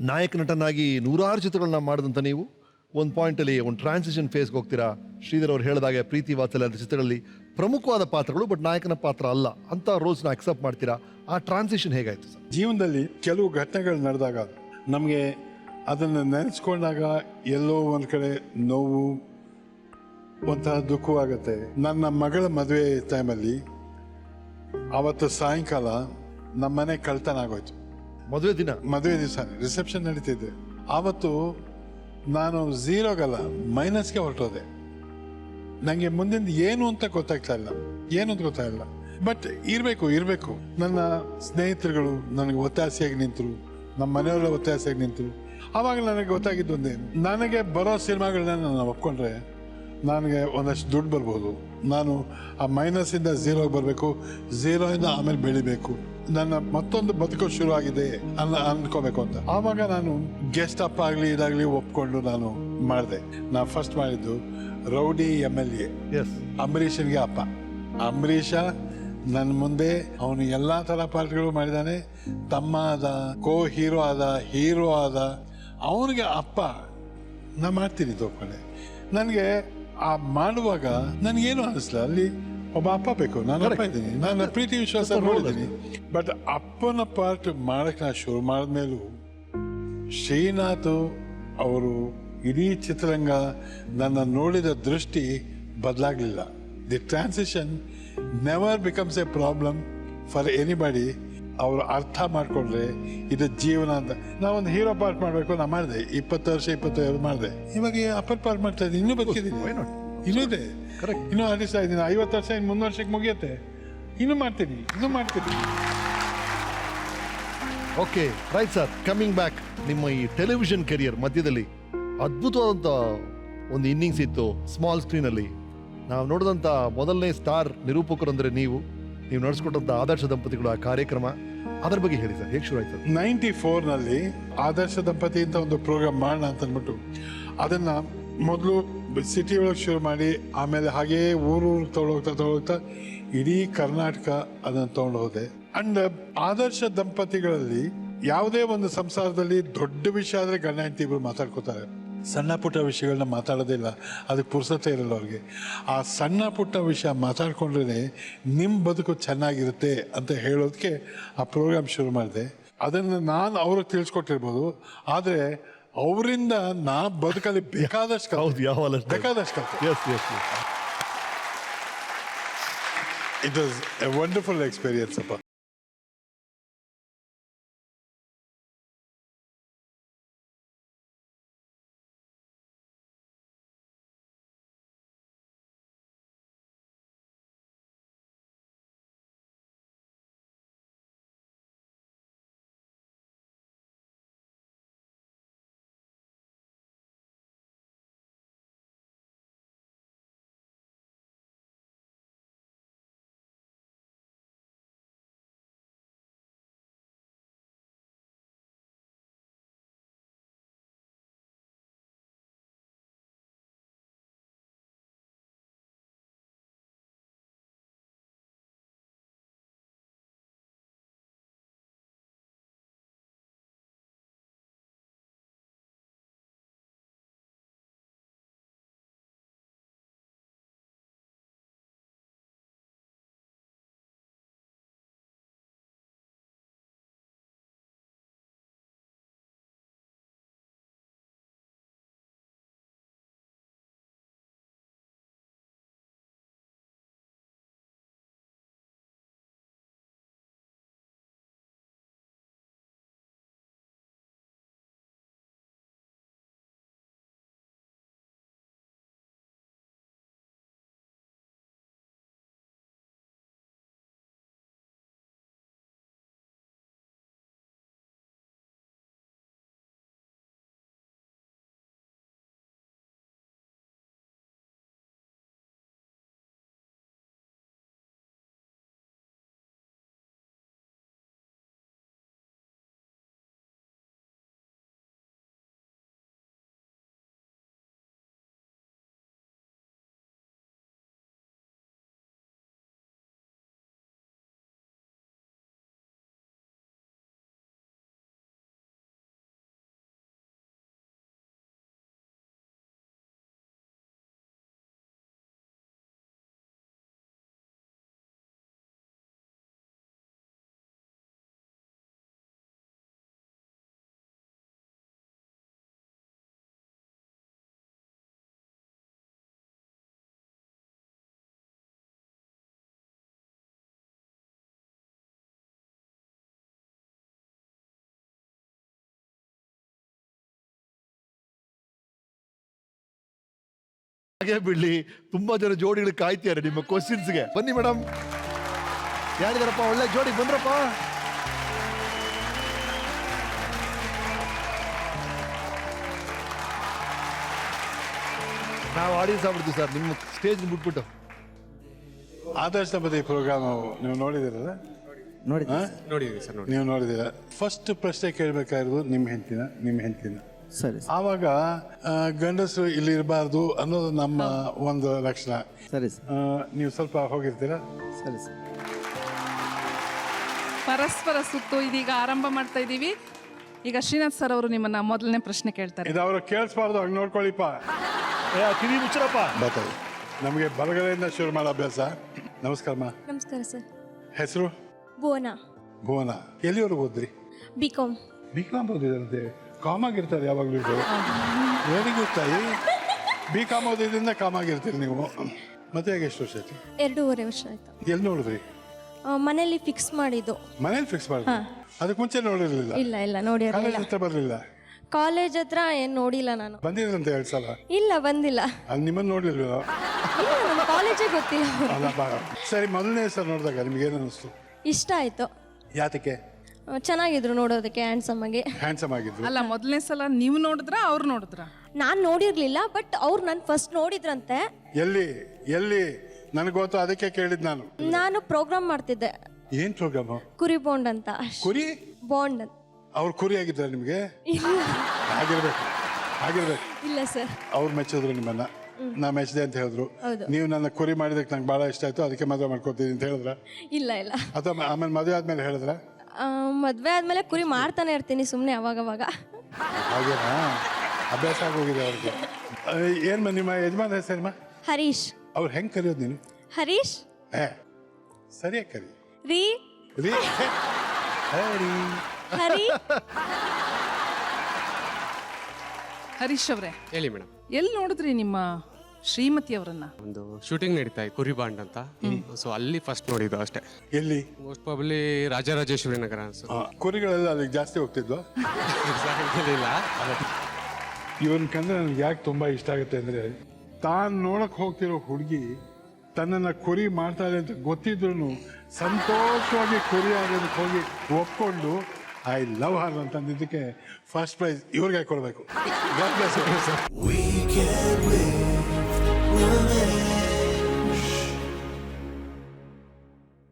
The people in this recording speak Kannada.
ನಾಯಕ ನಟನಾಗಿ ನೂರಾರು ಚಿತ್ರಗಳನ್ನ ಮಾಡಿದಂಥ ನೀವು ಒಂದು ಪಾಯಿಂಟಲ್ಲಿ ಒಂದು ಟ್ರಾನ್ಸಿಷನ್ ಫೇಸ್ಗೆ ಹೋಗ್ತೀರಾ. ಶ್ರೀಧರ್ ಅವರು ಹೇಳಿದಾಗೆ ಪ್ರೀತಿ ವಾತ್ಸಲ್ಯ ಅಂತ ಚಿತ್ರಗಳಲ್ಲಿ ಪ್ರಮುಖವಾದ ಪಾತ್ರಗಳು, ಬಟ್ ನಾಯಕನ ಪಾತ್ರ ಅಲ್ಲ ಅಂತ ರೋಲ್ಸ್ನ ಅಕ್ಸೆಪ್ಟ್ ಮಾಡ್ತೀರಾ. ಆ ಟ್ರಾನ್ಸಿಷನ್ ಹೇಗಾಯ್ತು ಸರ್? ಜೀವನದಲ್ಲಿ ಕೆಲವು ಘಟನೆಗಳು ನಡೆದಾಗ ನಮಗೆ ಅದನ್ನು ನೆನೆಸ್ಕೊಂಡಾಗ ಎಲ್ಲೋ ಒಂದು ಕಡೆ ನೋವು, ಒಂಥರ ದುಃಖವಾಗುತ್ತೆ. ನನ್ನ ಮಗಳ ಮದುವೆ ಟೈಮಲ್ಲಿ ಆವತ್ತು ಸಾಯಂಕಾಲ ನಮ್ಮನೆ ಕಳ್ತನ ಆಗೋಯ್ತು. ಮದುವೆ ದಿವಸ ರಿಸೆಪ್ಷನ್ ನಡೀತಿದ್ದೆ. ಆವತ್ತು ನಾನು ಝೀರೋಗಲ್ಲ ಮೈನಸ್ಗೆ ಹೊರಟೋದೆ. ನನಗೆ ಮುಂದಿನ ಏನು ಅಂತ ಗೊತ್ತಾಗ್ತಿಲ್ಲ. ಬಟ್ ಇರಬೇಕು. ನನ್ನ ಸ್ನೇಹಿತರುಗಳು ನನಗೆ ಒತ್ತಾಸೆಯಾಗಿ ನಿಂತರು, ನಮ್ಮ ಮನೆಯವರ ಒತ್ತಾಸೆಯಾಗಿ ನಿಂತರು. ಆವಾಗ ನನಗೆ ಗೊತ್ತಾಗಿದ್ದು ಒಂದೇ, ನನಗೆ ಬರೋ ಸಿನಿಮಾಗಳನ್ನ ನಾನು ಒಪ್ಕೊಂಡ್ರೆ ನನಗೆ ಒಂದಷ್ಟು ದುಡ್ಡು ಬರ್ಬೋದು. ನಾನು ಆ ಮೈನಸ್ಸಿಂದ ಝೀರೋಗೆ ಬರಬೇಕು, ಝೀರೋಯಿಂದ ಆಮೇಲೆ ಬೆಳಿಬೇಕು, ನನ್ನ ಮತ್ತೊಂದು ಬದುಕು ಶುರು ಆಗಿದೆ ಅಂದ್ಕೋಬೇಕು ಅಂತ. ಆವಾಗ ನಾನು ಗೆಸ್ಟ್ ಅಪ್ ಆಗಲಿ ಇದಾಗಲಿ ಒಪ್ಕೊಂಡು ನಾನು ಮಾಡಿದೆ. ನಾ ಫಸ್ಟ್ ಮಾಡಿದ್ದು ರೌಡಿ MLA. ಅಂಬರೀಷನ್ಗೆ ಅಪ್ಪ. ಅಂಬರೀಷ ನನ್ನ ಮುಂದೆ ಅವನು ಎಲ್ಲ ಥರ ಪಾರ್ಟ್ಗಳು ಮಾಡಿದ್ದಾನೆ. ತಮ್ಮ ಆದ, ಹೀರೋ ಆದ, ಅವನಿಗೆ ಅಪ್ಪ ನಾ ಮಾಡ್ತೀನಿ ಒಪ್ಕೊಂಡೆ. ನನಗೆ ಆ ಮಾಡುವಾಗ ನನಗೇನು ಅನ್ನಿಸ್ಲಿಲ್ಲ. ಅಲ್ಲಿ ಒಬ್ಬ ಅಪ್ಪ ಬೇಕು, ನಾನು ಅಪ್ಪ ಇದ್ದೀನಿ, ನಾನು ಪ್ರೀತಿ ವಿಶ್ವಾಸ ನೋಡಿದ್ದೀನಿ. ಬಟ್ ಅಪ್ಪನ ಪಾರ್ಟ್ ಮಾಡಕ್ಕೆ ನಾನು ಶುರು ಮಾಡಿದ್ಮೇಲೂ ಶ್ರೀನಾಥ್ ಅವರು ಇಡೀ ಚಿತ್ರರಂಗ ನನ್ನ ನೋಡಿದ ದೃಷ್ಟಿ ಬದಲಾಗಲಿಲ್ಲ. The transition never becomes a problem for anybody. ಅವರು ಅರ್ಥ ಮಾಡಿಕೊಂಡ್ರೆ ಇದು ಜೀವನ ಅಂತ. ನಾವೊಂದು ಹೀರೋ ಪಾರ್ಟ್ ಮಾಡಬೇಕು, ನಾ ಮಾಡಿದೆ 20 ವರ್ಷ 25 ಮಾಡಿದೆ. ಇವಾಗ ಅಪ್ಪನ ಪಾರ್ಟ್ ಮಾಡ್ತಾ ಇದ್ದೀನಿ, ಇನ್ನೂ ಬದುಕಿದ್ದೀನಿ, ಇನ್ನೂ ಇದೆ, ಇನ್ನೂ ಆಡಿಸ್ತಾ ಇದ್ದೀನಿ. 50 ವರ್ಷ ಇನ್ನು 3 ವರ್ಷಕ್ಕೆ ಮುಗಿಯುತ್ತೆ, ಇನ್ನೂ ಮಾಡ್ತೀನಿ. Okay right sir, coming back, ನಿಮ್ಮ ಈ ಟೆಲಿವಿಷನ್ ಕೆರಿಯರ್ ಮಧ್ಯದಲ್ಲಿ ಅದ್ಭುತವಾದಂಥ ಒಂದು ಇನ್ನಿಂಗ್ಸ್ ಇತ್ತು ಸ್ಮಾಲ್ ಸ್ಕ್ರೀನಲ್ಲಿ. ನಾವು ನೋಡಿದಂಥ ಮೊದಲನೇ ಸ್ಟಾರ್ ನಿರೂಪಕರು ಅಂದರೆ ನೀವು ನಡೆಸ್ಕೊಟ್ಟಂಥ ಆದರ್ಶ ದಂಪತಿಗಳು ಆ ಕಾರ್ಯಕ್ರಮ, ಅದ್ರ ಬಗ್ಗೆ ಹೇಳಿ ಸರ್, ಹೇಗೆ ಶುರು ಆಯ್ತು? 94ನಲ್ಲಿ ಆದರ್ಶ ದಂಪತಿ ಅಂತ ಒಂದು ಪ್ರೋಗ್ರಾಮ್ ಮಾಡೋಣ ಅಂತ ಅಂದ್ಬಿಟ್ಟು ಅದನ್ನು ಮೊದಲು ಸಿಟಿ ಒಳಗೆ ಶುರು ಮಾಡಿ, ಆಮೇಲೆ ಹಾಗೇ ಊರು ತೊಗೊಳೋಗ್ತಾ ಇಡೀ ಕರ್ನಾಟಕ ಅದನ್ನು ತೊಗೊಂಡು ಹೋದೆ. ಅಂಡ್ ಆದರ್ಶ ದಂಪತಿಗಳಲ್ಲಿ ಯಾವುದೇ ಒಂದು ಸಂಸಾರದಲ್ಲಿ ದೊಡ್ಡ ವಿಷಯ ಆದರೆ ಗಂಡ ಹೆಂಡತಿ ಇಬ್ಬರು ಮಾತಾಡ್ಕೋತಾರೆ. ಸಣ್ಣ ಪುಟ್ಟ ವಿಷಯಗಳನ್ನ ಮಾತಾಡೋದಿಲ್ಲ, ಅದಕ್ಕೆ ಪುರ್ಸತೆ ಇರಲ್ಲ ಅವ್ರಿಗೆ. ಆ ಸಣ್ಣ ಪುಟ್ಟ ವಿಷಯ ಮಾತಾಡ್ಕೊಂಡ್ರೆ ನಿಮ್ಮ ಬದುಕು ಚೆನ್ನಾಗಿರುತ್ತೆ ಅಂತ ಹೇಳೋದಕ್ಕೆ ಆ ಪ್ರೋಗ್ರಾಮ್ ಶುರು ಮಾಡಿದೆ. ಅದನ್ನು ನಾನು ಅವ್ರಿಗೆ ತಿಳಿಸ್ಕೊಟ್ಟಿರ್ಬೋದು, ಆದರೆ ಅವರಿಂದ ನಾ ಬದುಕಲ್ಲಿ ಬೇಕಾದಷ್ಟು it was A wonderful experience ಅಪ್ಪ. ಹಾಗೆ ಬಿಡ್ಲಿ, ತುಂಬಾ ಜನ ಜೋಡಿಗಳು ಕಾಯ್ತಿದ್ದಾರೆ ನಿಮ್ಮ ಕ್ವಶನ್ಸ್ಗೆ. ಬನ್ನಿ ಮೇಡಮ್, ಯಾರಿದಾರಪ್ಪ ಒಳ್ಳೆ ಜೋಡಿ, ಬಂದ್ರಪ್ಪ. ನಾವು ಆಡಿಯನ್ಸ್ ಆಗ್ಬಿಡ್ತೀವಿ ಸರ್ ನಿಮ್ಮ ಸ್ಟೇಜ್ ಬಿಟ್ಬಿಟ್ಟು. ಆದರ್ಶ ದಂಪತಿ ಪ್ರೋಗ್ರಾಮ್ ನೀವು ನೋಡಿದಿರಲ್ಲ? ನೋಡಿದ್ವಿ ಸರ್, ನೋಡಿ. ನೀವು ನೋಡಿದಿರ. ಫಸ್ಟ್ ಪ್ರಶ್ನೆ ಕೇಳಬೇಕಾಗಿರೋದು ನಿಮ್ಮ ಹೆಂಡತಿನ. ಸರಿ ಆವಾಗ ಗಂಡಸರು ಇಲ್ಲಿ ಇರಬಾರ್ದು ಅನ್ನೋದು ನಮ್ಮ ಒಂದು ಲಕ್ಷಣ. ಸರಿ ಸರ್. ನೀವು ಸ್ವಲ್ಪ ಹೋಗಿರ್ತೀರಾ? ಸರಿ ಸರ್. ಪರಸ್ಪರ ಸುತ್ತು ಇದೀಗ ಆರಂಭ ಮಾಡ್ತಾ ಇದ್ದೀವಿ. ಈಗ ಶ್ರೀನಾಥ್ ಸರ್ ಅವರು ನಿಮ್ಮನ್ನ ಮೊದಲನೇ ಪ್ರಶ್ನೆ ಕೇಳ್ತಾರೆ. ಇದು ಅವರು ಕೇಳಿಸ್ಬಾರ್ದು, ಹಂಗೆ ನೋಡ್ಕೊಳ್ಳಿಪ್ಪ. ಕಿವಿ ಮುಚ್ಚರಪ್ಪ. ಬರ್ತಾರೆ. ನಮಗೆ ಬಲಗಡೆಯಿಂದ ಶುರು ಮಾಡೋ ಅಭ್ಯಾಸ. ನಮಸ್ಕಾರಮ್ಮ. ನಮಸ್ಕಾರ ಸರ್. ಹೆಸರು? ಭುವನ. ಭುವನ. ಎಲ್ಲಿವರೆಗೂ ಓದ್ರಿ? ಬಿಕಾಮ್. ಬಿಕಾಮ್ ಓದಿದಂತೆ ಕಾಮ್ ಆಗಿರ್ತಾರೆ ಯಾವಾಗಲೂ. ವೆರಿ ಗುಡ್ ತಾಯಿ. ಬಿಕಾಮ್ ಓದಿದ್ರಿಂದ ಕಾಮ್ ಆಗಿರ್ತೀರಿ ನೀವು. ಮತ್ತೆ ಹೇಗೆ ಎಷ್ಟು ವರ್ಷ ಆಯ್ತು? 2.5 ವರ್ಷ ಆಯ್ತು. ಎಲ್ಲಿ ನೋಡಿದ್ರಿ? ಮನೇಲಿ ಫಿಕ್ಸ್ ಮಾಡಿದ್ದು. ಮನೇಲಿ ಫಿಕ್ಸ್ ಮಾಡಿದ್ರಿ? ಅದಕ್ಕೆ ಮುಂಚೆ ನೋಡಿರ್ಲಿಲ್ಲ? ಇಲ್ಲ ನೋಡಿರಲಿಲ್ಲ. ಕಾಲೇಜ್ ಹತ್ರ ಬರಲಿಲ್ಲ? ಕಾಲೇಜ್ ಹತ್ರ ಏನು ನೋಡಿಲ್ಲ ನಾನು. ಬಂದಿದ್ರಂತೆ 2 ಸಲ? ಇಲ್ಲ ಬಂದಿಲ್ಲ. ಅಲ್ಲಿ ನಿಮ್ಮನ್ನು ನೋಡಿರ್ಲಿಲ್ಲ? ಇಲ್ಲ ನಮ್ಮ ಕಾಲೇಜೇ ಗೊತ್ತಿಲ್ಲ. ಅಲ್ಲ ಬಾ. ಸರಿ, ಮೊದಲನೇ ಸಲ ನೋಡಿದಾಗ ನಿಮ್ಗೆ ಏನು ಅನಿಸ್ತು? ಇಷ್ಟ ಆಯ್ತು. ಯಾತಕ್ಕೆ? ಚೆನ್ನಾಗಿದ್ರು ನೋಡೋದಕ್ಕೆ, ಹ್ಯಾಂಡ್ಸಮ್ ಆಗಿ. ಹ್ಯಾಂಡ್ಸಮ್ ಆಗಿದ್ರು. ಅಲ್ಲ, ಮೊದಲನೇ ಸಲ ನೀವು ನೋಡಿದ್ರ ಅವ್ರು ನೋಡಿದ್ರ? ನಾನು ನೋಡಿರ್ಲಿಲ್ಲ, ಬಟ್ ಅವ್ರು ನಾನು ಫಸ್ಟ್ ನೋಡಿದ್ರಂತೆ. ಎಲ್ಲಿ ನನಗೆ ಗೊತ್ತು, ಅದಕ್ಕೆ ಕೇಳಿದ್ ನಾನು. ನಾನು ಪ್ರೋಗ್ರಾಮ್ ಮಾಡ್ತಿದ್ದೆ. ಏನ್ ಪ್ರೋಗ್ರಾಮ್? ಕುರಿ ಬಾಂಡ್ ಅಂತ. ಕುರಿ ಬಾಂಡ್ ಅಂತ. ಅವ್ರು ಕುರಿ ಆಗಿದ್ದಾರೆ ನಿಮ್ಗೆ? ಆಗಿರ್ಬೇಕು. ಇಲ್ಲ ಸರ್. ಅವ್ರು ಮೆಚ್ಚಿದ್ರು ನಿಮ್ಮನ್ನ, ನಾ ಮೆಚ್ಚಿದೆ ಅಂತ ಹೇಳಿದ್ರು. ಹೌದು. ನೀವು ನನ್ನ ಕುರಿ ಮಾಡಿದಕ್ಕೆ ನಂಗೆ ಬಹಳ ಇಷ್ಟ ಆಯ್ತು, ಅದಕ್ಕೆ ಮದುವೆ ಮಾಡ್ಕೊತೀನಿ ಅಂತ ಹೇಳಿದ್ರ? ಇಲ್ಲ ಅಥವಾ ಆಮೇಲೆ ಮದುವೆ ಆದ್ಮೇಲೆ ಹೇಳಿದ್ರ? ಮದ್ವೆ ಆದ್ಮೇಲೆ ಕುರಿ ಮಾಡ್ತಾನೆ ಇರ್ತೀನಿ ಸುಮ್ಮನೆ ಅವಾಗವಾಗ. ಹಾಗೇನಾ? ಅಭ್ಯಾಸ ಆಗೋಗಿದೆ ಅವ್ರಿಗೆ. ಏನ್ ನಿಮ್ಮ ಯಜಮಾನ ಹೆಸರೇನಮ್ಮ? ಹರೀಶ್. ಅವ್ರು ಹೆಂಗ್ ಕರೆಯೋದು ನೀನು? ಹರೀಶ್. ಸರಿಯಾಗಿ ಕರಿ. ರೀ. ರೀ. ಹರಿ. ಹರಿ. ಹರೀಶ್ ಅವರೇ, ಹೇಳಿ ಮೇಡಮ್. ಎಲ್ಲಿ ನೋಡಿದ್ರಿ ನಿಮ್ಮ ಶ್ರೀಮತಿ ಅವರನ್ನ? ಒಂದು ಶೂಟಿಂಗ್ ನಡೀತಾ ಇದೆ, ಕುರಿ ಬಾಂಡ್ ಅಂತ. ಸೊ ಅಲ್ಲಿ ಫಸ್ಟ್ ನೋಡಿದ್ದು ಅಷ್ಟೇ. ಎಲ್ಲಿ? ಮೋಸ್ಟ್ ಪ್ರಾಬಬ್ಲಿ ರಾಜರಾಜೇಶ್ವರಿ ನಗರ ಅನ್ಸುತ್ತೆ. ಕುರಿಗಳೆಲ್ಲ ಅಲ್ಲಿಗೆ ಜಾಸ್ತಿ ಹೋಗ್ತಿದ್ವು. ಇಲ್ಲ. ಇವನ್ ಕಂದ್ರೆ ನನಗೆ ಯಾಕೆ ತುಂಬಾ ಇಷ್ಟ ಆಗುತ್ತೆ ಅಂದ್ರೆ, ತಾನು ನೋಡಕ್ ಹೋಗ್ತಿರೋ ಹುಡುಗಿ ತನ್ನನ್ನ ಕುರಿ ಮಾಡ್ತಾಳೆ ಅಂತ ಗೊತ್ತಿದ್ರು ಸಂತೋಷವಾಗಿ ಕುರಿ ಆಗೋದಕ್ಕೆ ಹೋಗಿ ಒಪ್ಕೊಂಡು ಐ ಲವ್ ಹರ್ ಅಂತಂದಿದ್ದಕ್ಕೆ ಫಸ್ಟ್ ಪ್ರೈಸ್ ಇವ್ರಿಗೆ ಕೊಡ್ಬೇಕು.